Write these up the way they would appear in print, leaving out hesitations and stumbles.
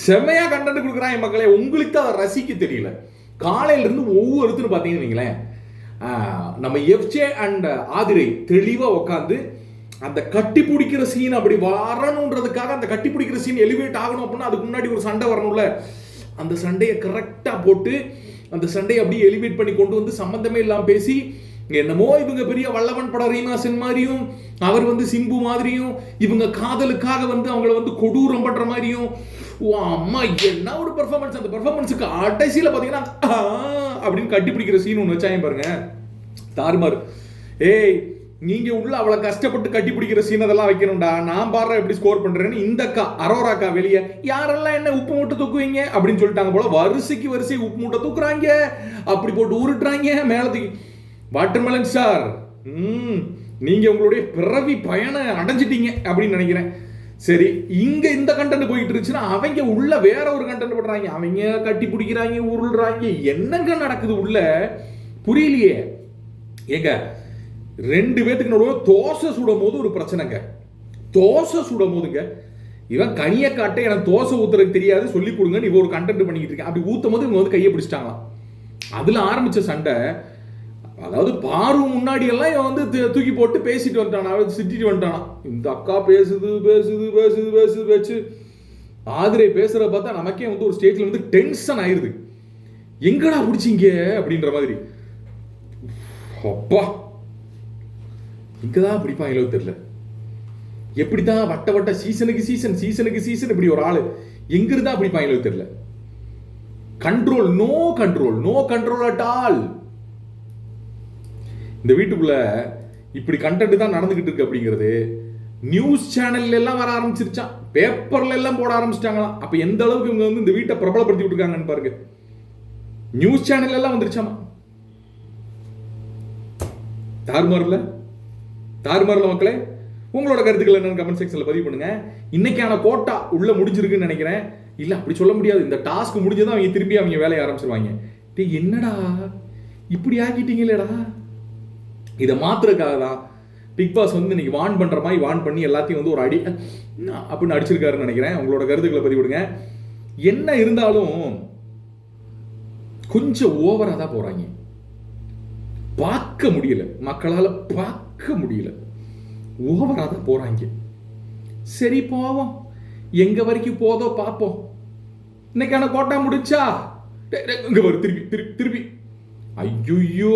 செம்மையா கண்டென்ட் கொடுக்குறாங்க மக்களே. உங்களுக்கு தான் அதை ரசிக்க தெரியல. காலையில இருந்து ஒவ்வொருத்தரும் பார்த்தீங்கன்னு வைங்களேன், நம்ம எஃப்ஜே அண்ட் ஆதிரை தெளிவா உட்காந்து அந்த கட்டி பிடிக்கிற சீன் அப்படி வரணுன்றதுக்காக, அந்த கட்டி பிடிக்கிற சீன் எலிவேட் ஆகணும் அப்படின்னா அதுக்கு முன்னாடி ஒரு சண்டை வரணும்ல, அந்த சண்டையை கரெக்டா போட்டு அந்த சண்டையை அப்படியே எலிவேட் பண்ணி கொண்டு வந்து சம்பந்தமே இல்லாம பேசி, என்னமோ இவங்க பெரிய வல்லவன் பட ரீமாசன் மாதிரியும், அவர் சிம்பு மாதிரியும், இவங்க காதலுக்காக அவங்கள கொடூரம் பண்ற மாதிரியும், அம்மா என்ன ஒரு பெர்ஃபார்மன்ஸ். அந்த பெர்ஃபார்மன்ஸுக்கு கடைசியில பாத்தீங்கன்னா அப்படின்னு கட்டி பிடிக்கிற சீன் ஒன்று வச்சாங்க பாருங்க, தாறுமாறு. ஏய், நீங்க உள்ள அவளை கஷ்டப்பட்டு கட்டி பிடிக்கிற சீன் அதெல்லாம் வைக்கணும்டா, நான் பாடுற எப்படி ஸ்கோர் பண்றேன்னு இந்த அக்கா அரோராக்கா வெளியே யாரெல்லாம் என்ன உப்பு மூட்டை தூக்குவீங்க அப்படின்னு சொல்லிட்டாங்க போல. வரிசைக்கு வரிசை உப்பு மூட்டை தூக்குறாங்க, அப்படி போட்டு உருட்டுறாங்க மேலத்துக்கு. வாட்டர்மெலன் சார், நீங்க உங்களுடைய பிறவி பயணம் அடைஞ்சிட்டீங்க அப்படின்னு நினைக்கிறேன். சரி, இங்க இந்த கண்டென்ட் போயிட்டு இருந்துச்சுன்னா அவங்க உள்ள வேற ஒரு கண்டென்ட் பண்றாங்க, அவங்க கட்டி பிடிக்கிறாங்க, உருள்றாங்க. என்னங்க நடக்குது உள்ள புரியலையே. ஏங்க, ரெண்டு பேத்துக்கு நடுவில் தோசை சுடும் போது ஒரு பிரச்சனைங்க. தோசை சுடும் போதுங்க இவன் கனியை காட்ட எனக்கு தோசை ஊத்துறதுக்கு தெரியாது, சொல்லி கொடுங்கன்னு இவன் ஒரு கண்டென்ட் பண்ணிக்கிட்டு இருக்கேன். அப்படி ஊத்தும் போது இவங்க கையை பிடிச்சிட்டாங்களாம். அதுல ஆரம்பிச்ச சண்டை, அதாவது பாரு முன்னாடி எல்லாம் இவன் தூக்கி போட்டு பேசிட்டு வந்துட்டானா, சிட்டிட்டு வந்துட்டானா. இந்த அக்கா பேசுது பேசுது பேசுது பேசுது பேச்சு, ஆதிரை பேசுறத பார்த்தா நமக்கே ஒரு ஸ்டேஜ்ல டென்ஷன் ஆயிருது. எங்கடா பிடிச்சிங்க அப்படின்ற மாதிரி. அப்பா, இங்கதான் பிடிப்பாங்களோ தெரியல. எப்படிதான் வட்ட வட்ட சீசனுக்கு சீசன் சீசனுக்கு சீசன் இப்படி ஒரு ஆளு எங்கிருந்தா பிடிப்பாங்களோ தெரியல. Control, no control, no control at all. இந்த வீட்டுக்குள்ள இப்படி கண்டென்ட் தான் நடந்துகிட்டு இருக்கு அப்படிங்கிறது நியூஸ் சேனல்ல எல்லாம் வர ஆரம்பிச்சிருச்சான், பேப்பர்ல எல்லாம் போட ஆரம்பிச்சிட்டாங்களாம். அப்ப எந்த அளவுக்கு இவங்க இந்த வீட்டை பிரபலப்படுத்தி விட்டுருக்காங்கன்னு பாருங்க. நியூஸ் சேனல் எல்லாம் வந்துருச்சாமா. தாறுமாறுல தாறுமாறுல மக்களே. உங்களோட கருத்துக்கள் என்னன்னு கமெண்ட் செக்ஷன்ல பதிவு பண்ணுங்க. இன்னைக்கான கோட்டா உள்ள முடிஞ்சிருக்குன்னு நினைக்கிறேன். இல்ல, அப்படி சொல்ல முடியாது. இந்த டாஸ்க் முடிஞ்சதான் அவங்க திருப்பி அவங்க வேலையை ஆரம்பிச்சிருவாங்க. என்னடா இப்படி ஆக்கிட்டீங்களேடா. இதை மாத்துறதுக்காக தான் பிக் பாஸ் இன்னைக்கு வான் பண்ற மாதிரி வான் பண்ணி எல்லாத்தையும் ஒரு அடி அப்படின்னு அடிச்சிருக்காருன்னு நினைக்கிறேன். உங்களோட கருத்துக்களை பதிவிடுங்க. என்ன இருந்தாலும் கொஞ்சம் ஓவரா தான் போறாங்க. பார்க்க முடியல, மக்களால பார்க்க முடியல, ஓவரா தான் போறாங்க. சரி, போவோம், எங்க வரைக்கும் போதோ பார்ப்போம். இன்னைக்கான கோட்டா முடிச்சா இங்க வரும் திருப்பி திருப்பி திருப்பி. ஐயோ,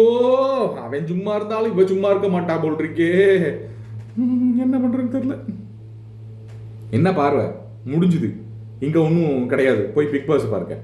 அவன் சும்மா இருந்தாலும் இவ சும்மா இருக்க மாட்டா போல் இருக்கே. என்ன பண்றேன்னு தெரியல. என்ன பார்வை முடிஞ்சுது, இங்க ஒன்றும் கிடையாது. போய் பிக் பாஸ் பாருங்க.